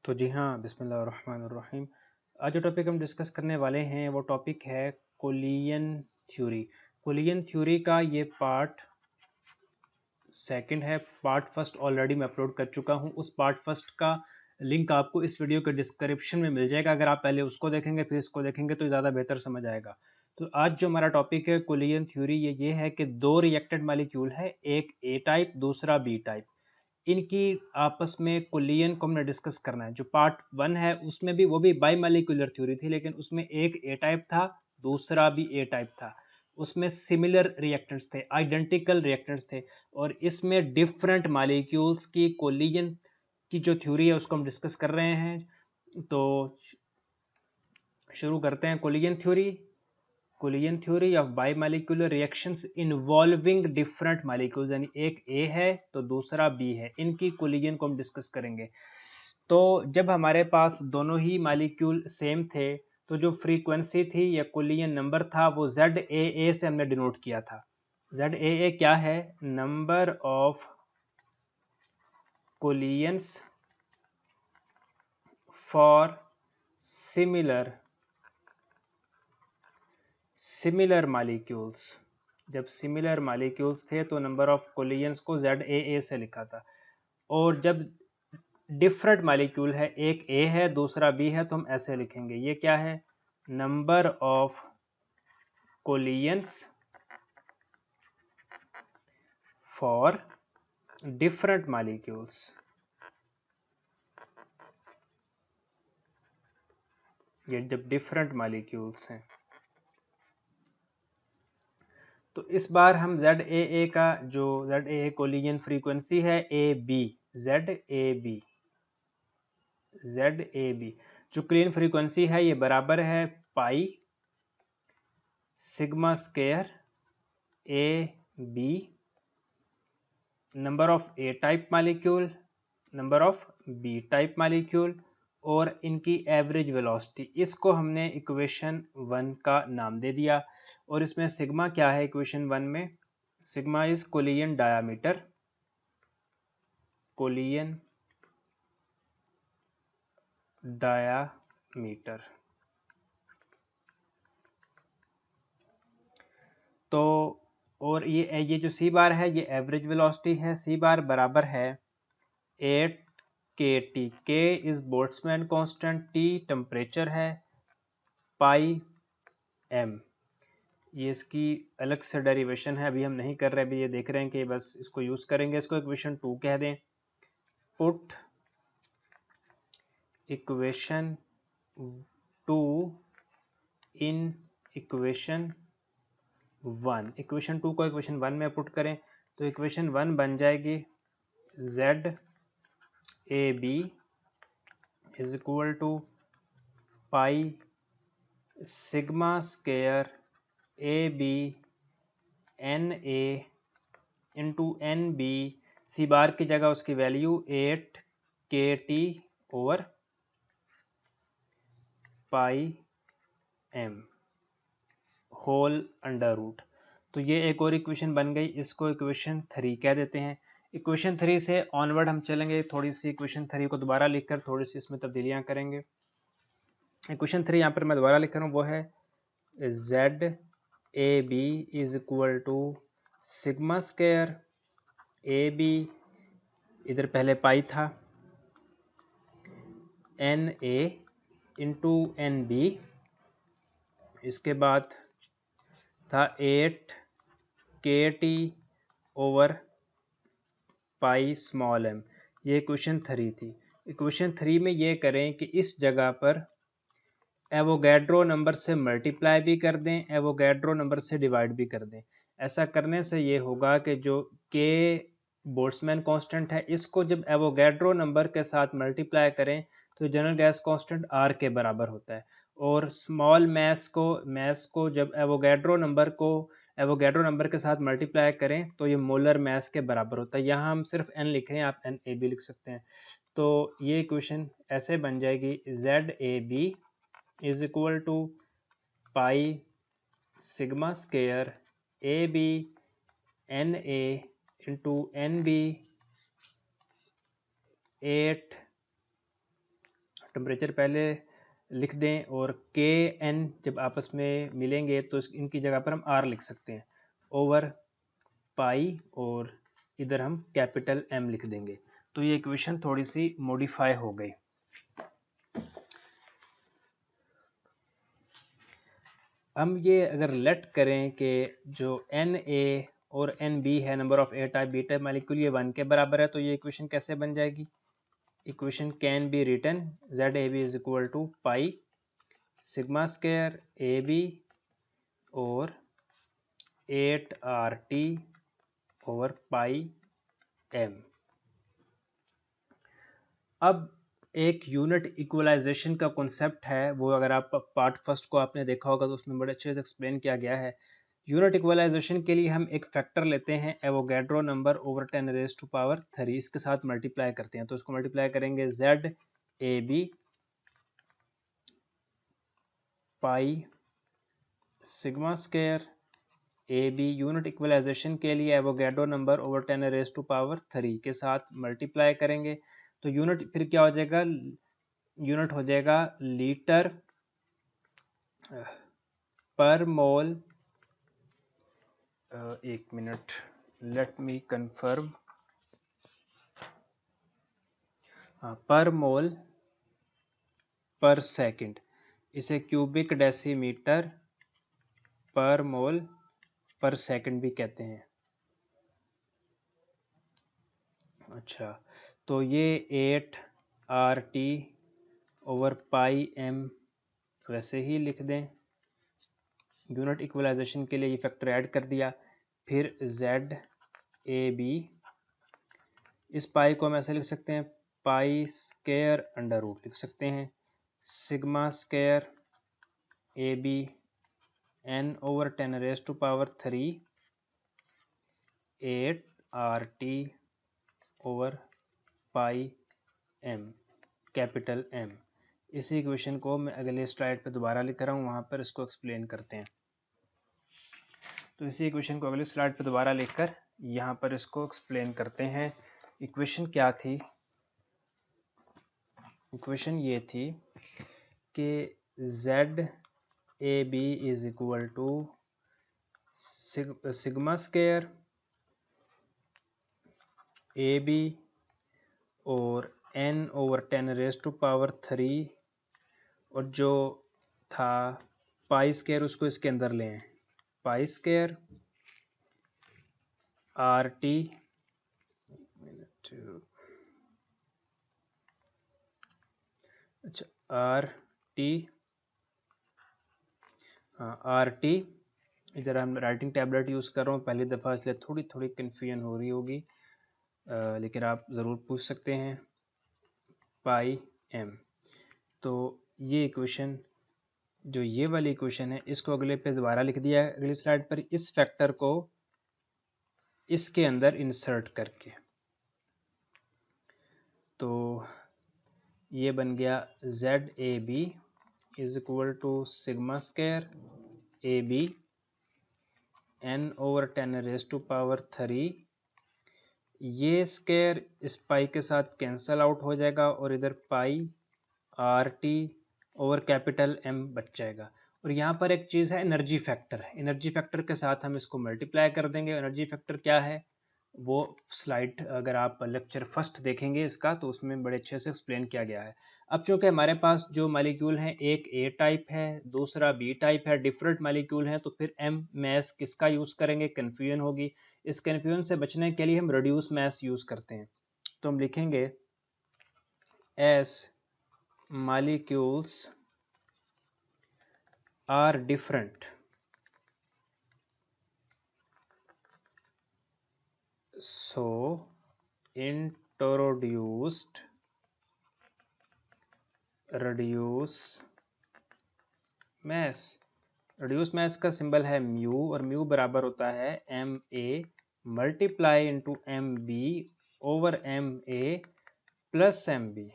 तो जी हाँ, बिस्मिल्लाहिर्रहमानिर्रहीम। आज जो टॉपिक हम डिस्कस करने वाले हैं वो टॉपिक है कोलियन थ्योरी। कोलियन थ्योरी का ये पार्ट सेकंड है। पार्ट फर्स्ट ऑलरेडी मैं अपलोड कर चुका हूँ। उस पार्ट फर्स्ट का लिंक आपको इस वीडियो के डिस्क्रिप्शन में मिल जाएगा। अगर आप पहले उसको देखेंगे फिर इसको देखेंगे तो ज़्यादा बेहतर समझ आएगा। तो आज जो हमारा टॉपिक है कोलियन थ्योरी, ये है कि दो रिएक्टेड मॉलिक्यूल है, एक ए टाइप दूसरा बी टाइप। इनकी आपस में कोलियन को हमने डिस्कस करना है। जो पार्ट वन है उसमें भी वो भी बाई मालिक्यूलर थ्योरी थी, लेकिन उसमें एक ए टाइप था दूसरा भी ए टाइप था। उसमें सिमिलर रिएक्टेंट्स थे, आइडेंटिकल रिएक्टेंट्स थे, और इसमें डिफरेंट मालिक्यूल्स की कोलियन की जो थ्योरी है उसको हम डिस्कस कर रहे हैं। तो शुरू करते हैं। Collision theory of bimolecular reactions involving different molecules, यानी एक ए है तो दूसरा बी है, इनकी कोलियन को हम डिस्कस करेंगे। तो जब हमारे पास दोनों ही मालिक्यूल सेम थे तो जो फ्रीक्वेंसी थी या कोलियन नंबर था वो ZAA से हमने डिनोट किया था। ZAA क्या है? Number of collisions for similar molecules. जब सिमिलर मालिक्यूल्स थे तो नंबर ऑफ कोलियंस को ZAA से लिखा था। और जब डिफरेंट मालिक्यूल है, एक ए है दूसरा बी है, तो हम ऐसे लिखेंगे। ये क्या है? Number of collisions for different molecules. ये जब डिफरेंट मालिक्यूल्स हैं तो इस बार हम ZAA का जो ZAA कोलियन फ्रीक्वेंसी है AB, ZAB जो क्लीन फ्रीक्वेंसी है ये बराबर है pi sigma square AB number of A type molecule, number of B type molecule और इनकी एवरेज वेलोसिटी। इसको हमने इक्वेशन 1 का नाम दे दिया। और इसमें सिग्मा क्या है? इक्वेशन 1 में सिग्मा इज कोलियन डायामीटर, कोलियन डायामीटर। तो और ये जो सी बार है ये एवरेज वेलोसिटी है। सी बार बराबर है 8 kT। के is Boltzmann constant, T temperature है, पाई एम। ये इसकी अलग से डेरिवेशन है, अभी हम नहीं कर रहे, अभी ये देख रहे हैं कि बस इसको यूज करेंगे। इसको इक्वेशन 2 कह दें। Put equation 2 in equation 1। Equation 2 को इक्वेशन 1 में पुट करें तो इक्वेशन 1 बन जाएगी ZAB is equal to pi sigma square AB NA into NB। C bar की जगह उसकी value 8 kT over pi M whole under root. तो ये एक और इक्वेशन बन गई, इसको इक्वेशन 3 कह देते हैं। इक्वेशन 3 से ऑनवर्ड हम चलेंगे, थोड़ी सी इक्वेशन 3 को दोबारा लिखकर थोड़ी सी इसमें तब्दीलियां करेंगे। इक्वेशन 3 यहाँ पर मैं दोबारा लिख रहा हूँ, वो है ZAB is equal to sigma square AB, इधर पहले पाई था, NA इंटू NB, इसके बाद था 8 kT over pi small m। ये इक्वेशन 3 थी। इक्वेशन 3 में ये करें कि इस जगह पर एवोगैड्रो नंबर से मल्टीप्लाई भी कर दें, एवोगैड्रो नंबर से डिवाइड भी कर दें। ऐसा करने से ये होगा कि जो के बोल्ट्जमैन कांस्टेंट है, इसको जब एवोगैड्रो नंबर के साथ मल्टीप्लाई करें तो जनरल गैस कांस्टेंट R के बराबर होता है। और स्मॉल मैस को जब एवोगैड्रो नंबर के साथ मल्टीप्लाई करें तो ये मोलर मैस के बराबर होता है। यहाँ हम सिर्फ n लिख रहे हैं, आप NA भी लिख सकते हैं। तो ये इक्वेशन ऐसे बन जाएगी ZAB is equal to pi sigma square AB NA into NB 8 temperature पहले लिख दें और के एन जब आपस में मिलेंगे तो इनकी जगह पर हम आर लिख सकते हैं ओवर पाई, और इधर हम कैपिटल एम लिख देंगे। तो ये इक्वेशन थोड़ी सी मॉडिफाई हो गई। हम ये अगर लेट करें कि जो एन ए और एन बी है, number of A type B type molecule, ये 1 के बराबर है, तो ये इक्वेशन कैसे बन जाएगी? Equation can be written Z A B is equal to pi sigma square A B और 8RT ओवर पाई एम। अब एक यूनिट इक्वलाइजेशन का कॉन्सेप्ट है, वो अगर आप पार्ट फर्स्ट को आपने देखा होगा तो उसमें बड़े अच्छे से एक्सप्लेन किया गया है। यूनिट इक्वलाइजेशन के लिए हम एक फैक्टर लेते हैं Avogadro number over 10 raise to power 3, इसके साथ मल्टीप्लाई करते हैं। तो इसको मल्टीप्लाई करेंगे Z A B pi sigma square A B, unit equalisation के लिए Avogadro number over 10 raise to power 3 के साथ मल्टीप्लाई करेंगे। तो यूनिट फिर क्या हो जाएगा? यूनिट हो जाएगा लीटर पर मोल। एक मिनट, लेट मी कंफर्म। पर मोल पर सेकंड, इसे क्यूबिक डेसीमीटर पर मोल पर सेकंड भी कहते हैं। अच्छा, तो ये 8RT ओवर पाई एम वैसे ही लिख दें। यूनिट इक्वलाइजेशन के लिए ये फैक्टर ऐड कर दिया। फिर जेड ए बी, इस पाई को हम ऐसे लिख सकते हैं पाई स्क्वायर अंडर रूट लिख सकते हैं sigma square A B N over 10 raise to power 3 8RT over pi M capital M. इसी इक्वेशन को मैं अगले स्लाइड पे दोबारा लिख रहा हूँ, वहाँ पर इसको एक्सप्लेन करते हैं। तो इसी इक्वेशन को अगले स्लाइड पे दोबारा लिखकर यहाँ पर इसको एक्सप्लेन करते हैं। इक्वेशन क्या थी? इक्वेशन ये थी कि Z A B is equal to sigma square A B और N over 10 raise to power 3, और जो था पाई स्क्वायर उसको इसके अंदर ले आए, पाई स्क्वायर आर टी, अच्छा आर टी, हाँ आर टी, इधर हम राइटिंग टैबलेट यूज़ कर रहा हूँ पहली दफ़ा, इसलिए थोड़ी थोड़ी कन्फ्यूजन हो रही होगी, लेकिन आप ज़रूर पूछ सकते हैं। पाई एम। तो ये इक्वेशन, जो ये वाली इक्वेशन है, इसको अगले पे दोबारा लिख दिया है अगली स्लाइड पर, इस फैक्टर को इसके अंदर इंसर्ट करके। तो ये बन गया Z A B is equal to sigma square A B N over 10 raise to power 3, ये स्क्वायर इस पाई के साथ कैंसल आउट हो जाएगा और इधर pi R T over capital M बच जाएगा। और यहाँ पर एक चीज़ है एनर्जी फैक्टर, एनर्जी फैक्टर के साथ हम इसको मल्टीप्लाई कर देंगे। एनर्जी फैक्टर क्या है वो स्लाइड अगर आप लेक्चर फर्स्ट देखेंगे इसका तो उसमें बड़े अच्छे से एक्सप्लेन किया गया है। अब चूँकि हमारे पास जो मालिक्यूल हैं एक ए टाइप है दूसरा बी टाइप है, डिफरेंट मालिक्यूल हैं, तो फिर एम मैस किसका यूज़ करेंगे? कन्फ्यूजन होगी। इस कन्फ्यूजन से बचने के लिए हम रिड्यूस मैस यूज़ करते हैं। तो हम लिखेंगे S molecules are different, so introduced reduce mass। reduce mass का सिंबल है म्यू, और म्यू बराबर होता है M A multiply into M B over M A plus M B.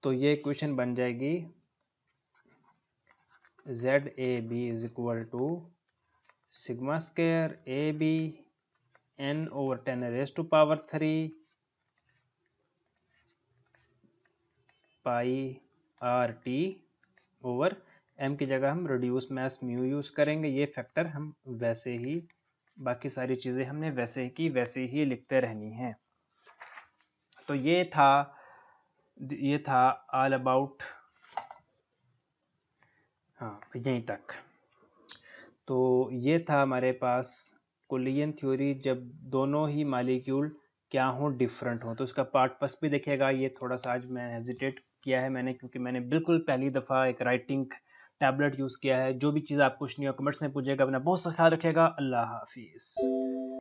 तो ये इक्वेशन बन जाएगी Z A B is equal to sigma square A B N over 10 raise to power 3 pi R T over M की जगह हम reduce mass mu use करेंगे। ये factor हम वैसे ही, बाकी सारी चीज़ें हमने वैसे की वैसे ही लिखते रहनी है। तो ये था ऑल अबाउट, हाँ यहीं तक। तो ये था हमारे पास कोलिजन थ्योरी जब दोनों ही मॉलिक्यूल क्या हो, डिफरेंट हो। तो उसका पार्ट फर्स्ट भी देखिएगा। ये थोड़ा सा आज मैं हेजिटेट किया है मैंने, क्योंकि मैंने बिल्कुल पहली दफ़ा एक राइटिंग टैबलेट यूज़ किया है। जो भी चीज़ आप पूछनी हो कमेंट्स में पूछिएगा। अपना बहुत सा ख्याल रखिएगा। अल्लाह हाफिज़।